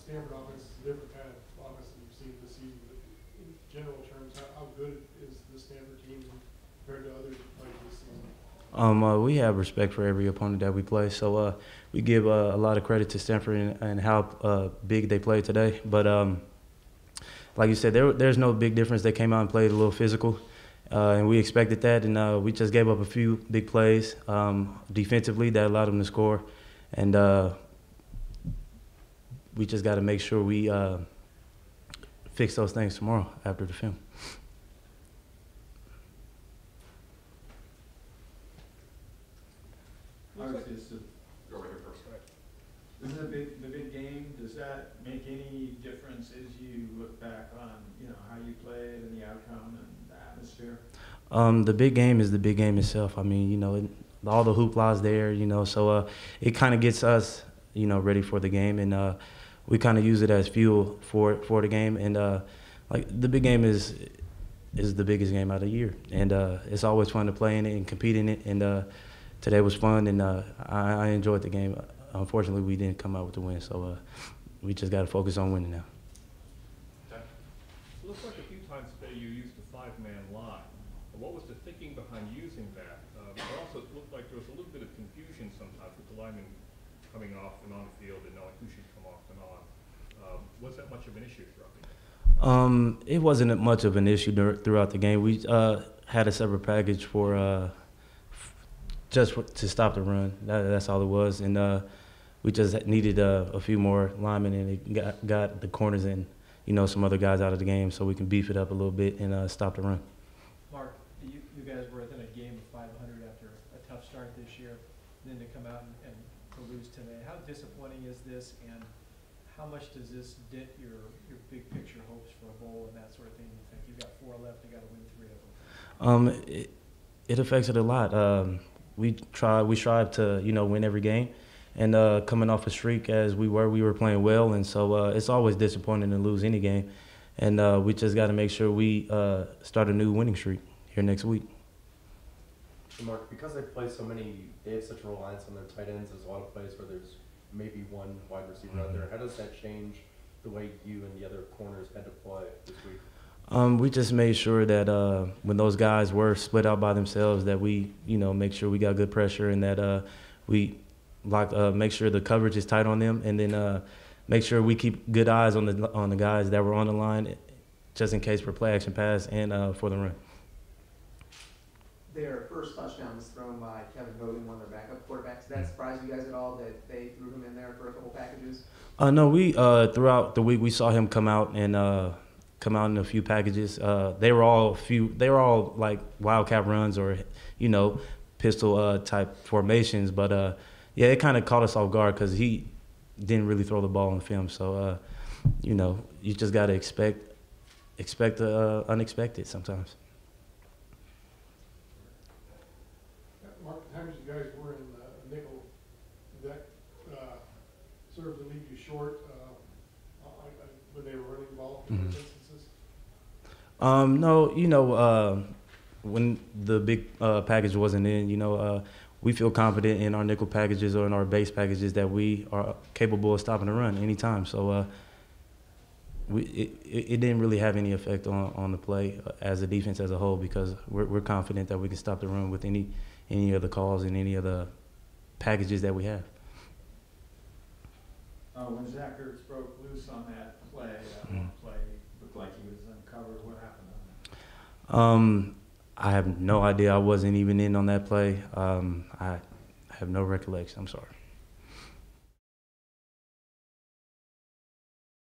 Stanford offense is a different kind of offense than you've seen this season. But in general terms, how good is the Stanford team compared to others played this season? We have respect for every opponent that we play, so we give a lot of credit to Stanford and how big they played today. But like you said, there's no big difference. They came out and played a little physical, and we expected that. And we just gave up a few big plays defensively that allowed them to score. And we just got to make sure we fix those things tomorrow after the film. Obviously, go right here first. Right. This is the big game. Does that make any difference as you look back on, how you played and the outcome and the atmosphere? The big game is the big game itself. I mean, all the hoopla's there, so it kind of gets us, ready for the game, and we kind of use it as fuel for the game. And like the big game is the biggest game out of the year, and it's always fun to play in it and compete in it. And today was fun, and I enjoyed the game. Unfortunately, we didn't come out with the win, so we just got to focus on winning now. It looks like a few times today you used a five-man line. What was the thinking behind using that? It also looked like there was a little bit of confusion sometimes with the linemen coming off and on the field and knowing who should come off and on. Was that much of an issue throughout the game? It wasn't much of an issue throughout the game. We had a separate package for to stop the run. That's all it was, and we just needed a few more linemen, and it got the corners and some other guys out of the game, so we can beef it up a little bit and stop the run. Marc, you guys were within a game of 500 after a tough start this year, and then to come out and to lose today. How disappointing is this, and how much does this dent your big picture hopes for a bowl and that sort of thing? You think you've got 4 left, you got to win 3 of them? It affects it a lot. We strive to win every game, and coming off a streak as we were playing well, and so it's always disappointing to lose any game, and we just got to make sure we start a new winning streak here next week. Marc, because they have such a reliance on their tight ends. There's a lot of plays where there's maybe one wide receiver out there. How does that change the way you and the other corners had to play this week? We just made sure that when those guys were split out by themselves, that we, make sure we got good pressure, and that we make sure the coverage is tight on them, and then make sure we keep good eyes on the guys that were on the line, just in case for play action pass and for the run. Their first touchdown was thrown by Kevin Hogan, one of their backup quarterbacks. Did that surprise you guys at all that they threw him in there for a couple packages? No, we throughout the week we saw him come out in a few packages. They were all like wildcat runs or pistol type formations. But yeah, it kind of caught us off guard because he didn't really throw the ball on film. So you just got to expect the unexpected sometimes. Marc, the times you guys were in nickel, did that serve to leave you short when they were running the ball in those instances? No, when the big package wasn't in, we feel confident in our nickel packages or in our base packages that we are capable of stopping the run anytime. So it didn't really have any effect on the play as a defense as a whole, because we're confident that we can stop the run with any of the calls and any of the packages that we have. When Zach Ertz broke loose on that play, looked like he was uncovered. What happened on that? I have no idea. I wasn't even in on that play. I have no recollection. I'm sorry.